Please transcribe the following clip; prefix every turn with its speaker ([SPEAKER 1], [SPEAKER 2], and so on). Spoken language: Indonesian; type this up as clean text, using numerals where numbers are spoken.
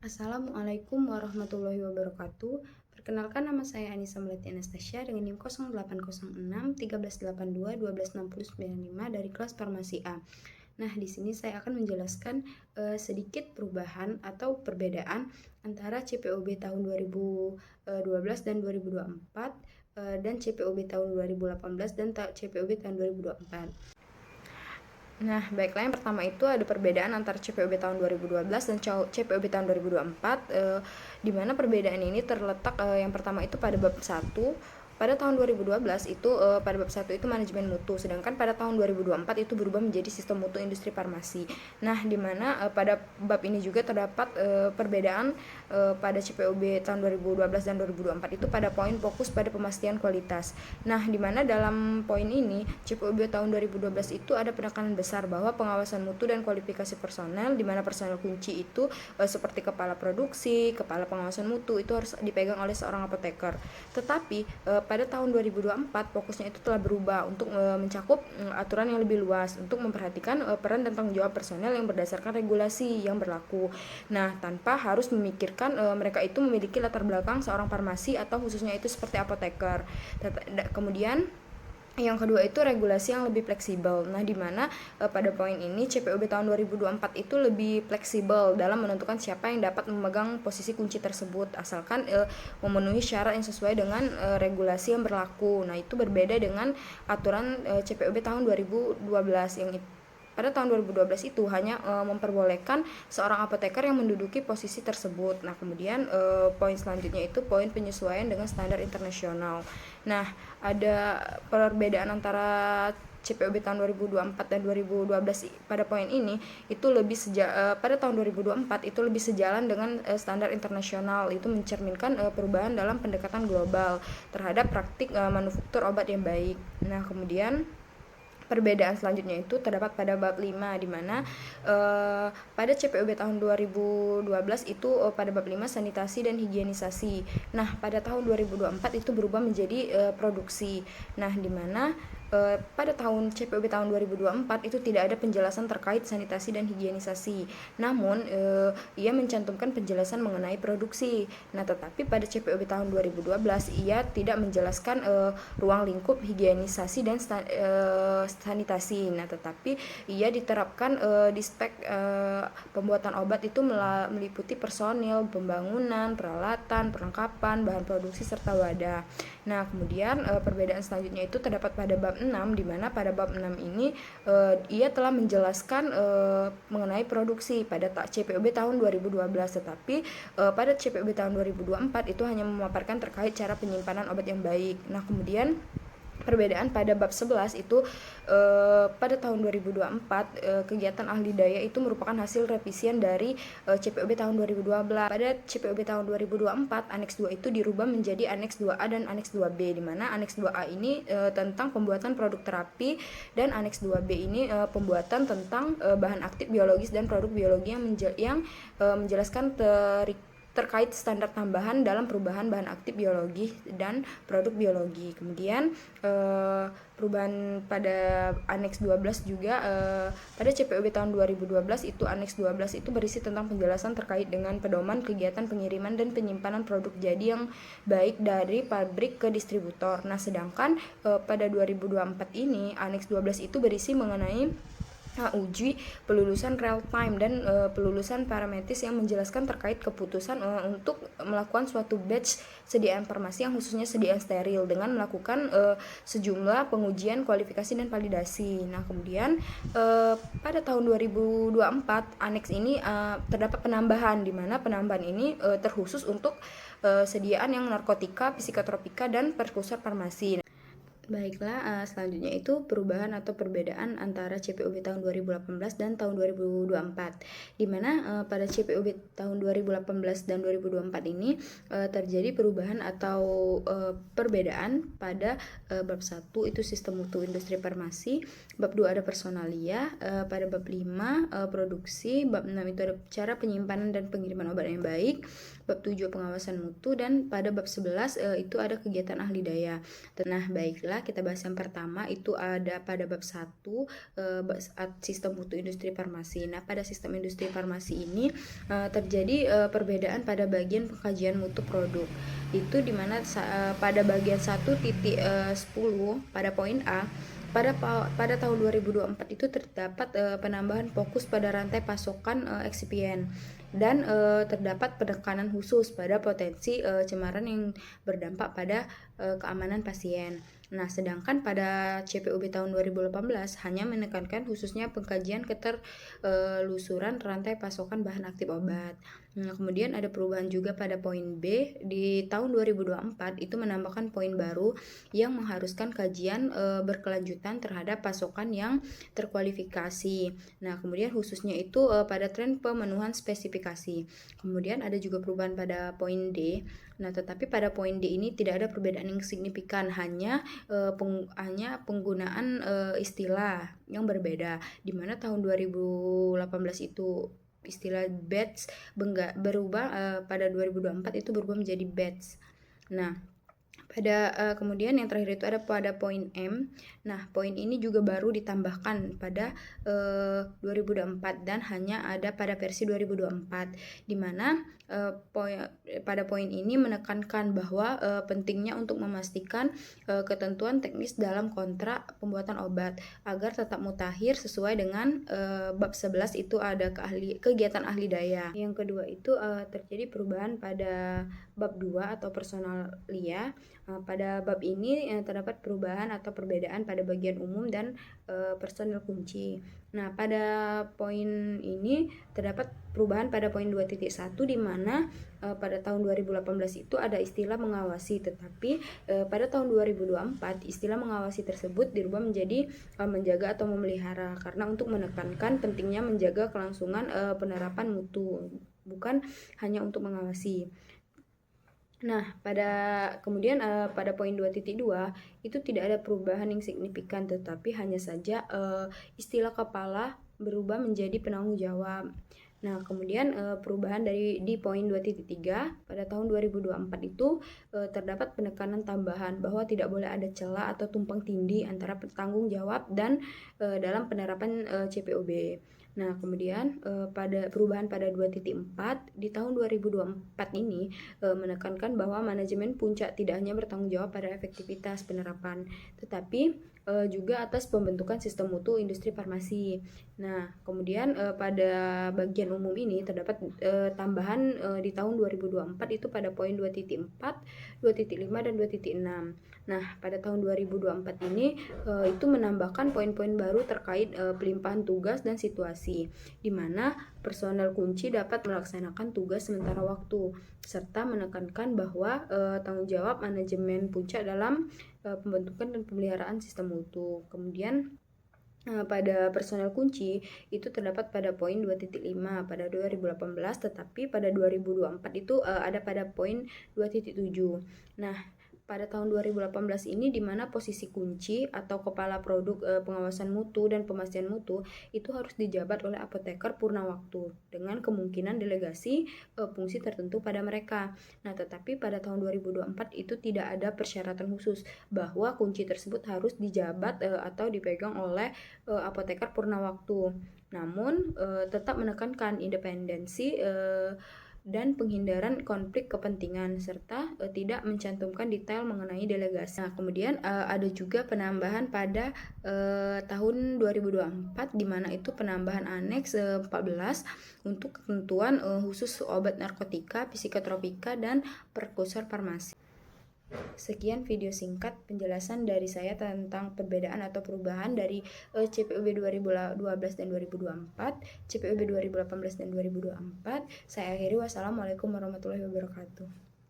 [SPEAKER 1] Assalamualaikum warahmatullahi wabarakatuh. Perkenalkan, nama saya Anissa Melati Anastasia dengan NIM 0806 1382 126095 dari kelas Farmasi A. Nah, di sini saya akan menjelaskan sedikit perubahan atau perbedaan antara CPOB tahun 2012 dan 2024 dan CPOB tahun 2018 dan CPOB tahun 2024. Nah, baiklah, yang pertama itu ada perbedaan antara CPOB tahun 2012 dan CPOB tahun 2024, di mana perbedaan ini terletak yang pertama itu pada bab 1. Pada tahun 2012 itu pada bab 1 itu manajemen mutu, sedangkan pada tahun 2024 itu berubah menjadi sistem mutu industri farmasi. Nah, di mana pada bab ini juga terdapat perbedaan pada CPOB tahun 2012 dan 2024 itu pada poin fokus pada pemastian kualitas. Nah, di mana dalam poin ini CPOB tahun 2012 itu ada penekanan besar bahwa pengawasan mutu dan kualifikasi personel, di mana personel kunci itu seperti kepala produksi, kepala pengawasan mutu itu harus dipegang oleh seorang apoteker. Tetapi pada tahun 2024 fokusnya itu telah berubah untuk mencakup aturan yang lebih luas untuk memperhatikan peran dan tanggung jawab personel yang berdasarkan regulasi yang berlaku. Nah, tanpa harus memikirkan mereka itu memiliki latar belakang seorang farmasi atau khususnya itu seperti apoteker. Kemudian yang kedua itu regulasi yang lebih fleksibel. Nah, di mana pada poin ini CPOB tahun 2024 itu lebih fleksibel dalam menentukan siapa yang dapat memegang posisi kunci tersebut asalkan memenuhi syarat yang sesuai dengan regulasi yang berlaku. Nah, itu berbeda dengan aturan CPOB tahun 2012 yang pada tahun 2012 itu hanya memperbolehkan seorang apoteker yang menduduki posisi tersebut. Nah, kemudian poin selanjutnya itu poin penyesuaian dengan standar internasional. Nah, ada perbedaan antara CPOB tahun 2024 dan 2012 pada poin ini itu lebih pada tahun 2024 itu lebih sejalan dengan standar internasional, itu mencerminkan perubahan dalam pendekatan global terhadap praktik manufaktur obat yang baik. Nah, kemudian perbedaan selanjutnya itu terdapat pada bab 5, di mana pada CPOB tahun 2012 itu pada bab 5 sanitasi dan higienisasi. Nah, pada tahun 2024 itu berubah menjadi produksi. Nah, di mana pada tahun CPOB tahun 2024 itu tidak ada penjelasan terkait sanitasi dan higienisasi. Namun ia mencantumkan penjelasan mengenai produksi. Nah, tetapi pada CPOB tahun 2012 ia tidak menjelaskan ruang lingkup higienisasi dan sanitasi. Nah, tetapi ia diterapkan di spek pembuatan obat itu meliputi personil, pembangunan, peralatan, perlengkapan, bahan produksi serta wadah. Nah, kemudian perbedaan selanjutnya itu terdapat pada bab 6, di mana pada bab 6 ini ia telah menjelaskan mengenai produksi pada CPOB tahun 2012, tetapi pada CPOB tahun 2024 itu hanya memaparkan terkait cara penyimpanan obat yang baik. Nah, kemudian perbedaan pada bab 11 itu pada tahun 2024 kegiatan ahli daya itu merupakan hasil revisian dari CPOB tahun 2012. Pada CPOB tahun 2024 Aneks 2 itu dirubah menjadi Aneks 2A dan Aneks 2B, di mana Aneks 2A ini tentang pembuatan produk terapi dan Aneks 2B ini pembuatan tentang bahan aktif biologis dan produk biologi yang menjelaskan terkait standar tambahan dalam perubahan bahan aktif biologi dan produk biologi. Kemudian perubahan pada Aneks 12 juga pada CPOB tahun 2012 itu Aneks 12 itu berisi tentang penjelasan terkait dengan pedoman kegiatan pengiriman dan penyimpanan produk jadi yang baik dari pabrik ke distributor. Nah, sedangkan pada 2024 ini Aneks 12 itu berisi mengenai uji pelulusan real time dan pelulusan parametis yang menjelaskan terkait keputusan untuk melakukan suatu batch sediaan farmasi yang khususnya sediaan steril dengan melakukan sejumlah pengujian kualifikasi dan validasi. Nah, kemudian pada tahun 2024 aneks ini terdapat penambahan, di mana penambahan ini terkhusus untuk sediaan yang narkotika, psikotropika dan prekursor farmasi. Baiklah, selanjutnya itu perubahan atau perbedaan antara CPOB tahun 2018 dan tahun 2024, di mana pada CPOB tahun 2018 dan 2024 ini terjadi perubahan atau perbedaan pada bab 1 itu sistem mutu industri farmasi, bab 2 ada personalia, pada bab 5 produksi, bab 6 itu ada cara penyimpanan dan pengiriman obat yang baik, bab 7 pengawasan mutu, dan pada bab 11 itu ada kegiatan ahli daya. Nah, baiklah, 3. Kita bahas yang pertama, itu ada pada bab 1, sistem mutu industri farmasi. Nah, pada sistem industri farmasi ini terjadi perbedaan pada bagian pengkajian mutu produk. Itu dimana pada bagian 1.10 pada poin A, pada tahun 2024 itu terdapat penambahan fokus pada rantai pasokan eksipien dan terdapat penekanan khusus pada potensi cemaran yang berdampak pada keamanan pasien. Nah, sedangkan pada CPUB tahun 2018 hanya menekankan khususnya pengkajian keterlusuran rantai pasokan bahan aktif obat. Nah, kemudian ada perubahan juga pada poin B di tahun 2024, itu menambahkan poin baru yang mengharuskan kajian berkelanjutan terhadap pasokan yang terkualifikasi. Nah, kemudian khususnya itu pada tren pemenuhan spesifikasi. Kemudian ada juga perubahan pada poin D. Nah, tetapi pada poin D ini tidak ada perbedaan yang signifikan, hanya penggunaan istilah yang berbeda, di mana tahun 2018 itu istilah batch berubah, pada 2024 itu berubah menjadi batch. Nah, kemudian yang terakhir itu ada pada poin M. Nah, poin ini juga baru ditambahkan pada 2024 dan hanya ada pada versi 2024, di mana pada poin ini menekankan bahwa pentingnya untuk memastikan ketentuan teknis dalam kontrak pembuatan obat agar tetap mutakhir sesuai dengan bab 11, itu ada kegiatan ahli daya. Yang kedua itu terjadi perubahan pada bab 2 atau personalia. Pada bab ini terdapat perubahan atau perbedaan pada bagian umum dan personil kunci. Nah, pada poin ini terdapat perubahan pada poin 2.1, di mana pada tahun 2018 itu ada istilah mengawasi, tetapi pada tahun 2024 istilah mengawasi tersebut dirubah menjadi menjaga atau memelihara, karena untuk menekankan pentingnya menjaga kelangsungan penerapan mutu, bukan hanya untuk mengawasi. Nah, kemudian pada poin 2.2 itu tidak ada perubahan yang signifikan, tetapi hanya saja istilah kepala berubah menjadi penanggung jawab. Nah, kemudian perubahan di poin 2.3 pada tahun 2024 itu terdapat penekanan tambahan bahwa tidak boleh ada celah atau tumpang tindih antara penanggung jawab dan dalam penerapan CPOB. Nah, kemudian pada perubahan pada 2.4 di tahun 2024 ini menekankan bahwa manajemen puncak tidak hanya bertanggung jawab pada efektivitas penerapan, tetapi juga atas pembentukan sistem mutu industri farmasi. Nah, kemudian pada bagian umum ini terdapat tambahan di tahun 2024 itu pada poin 2.4, 2.5 dan 2.6. Nah, pada tahun 2024 ini itu menambahkan poin-poin baru terkait pelimpahan tugas dan situasi, di mana personel kunci dapat melaksanakan tugas sementara waktu, serta menekankan bahwa tanggung jawab manajemen puncak dalam pembentukan dan pemeliharaan sistem mutu. Kemudian pada personel kunci itu terdapat pada poin 2.5 pada 2018, tetapi pada 2024 itu ada pada poin 2.7. Nah, pada tahun 2018 ini di mana posisi kunci atau kepala produk pengawasan mutu dan pemastian mutu itu harus dijabat oleh apoteker purna waktu dengan kemungkinan delegasi fungsi tertentu pada mereka. Nah, tetapi pada tahun 2024 itu tidak ada persyaratan khusus bahwa kunci tersebut harus dijabat atau dipegang oleh apoteker purna waktu. Namun tetap menekankan independensi dan penghindaran konflik kepentingan, serta tidak mencantumkan detail mengenai delegasi. Nah, kemudian ada juga penambahan pada tahun 2024, di mana itu penambahan aneks 14 untuk ketentuan khusus obat narkotika, psikotropika, dan prekursor farmasi. Sekian video singkat penjelasan dari saya tentang perbedaan atau perubahan dari CPUB 2012 dan 2024, CPUB 2018 dan 2024. Saya akhiri, wassalamualaikum warahmatullahi wabarakatuh.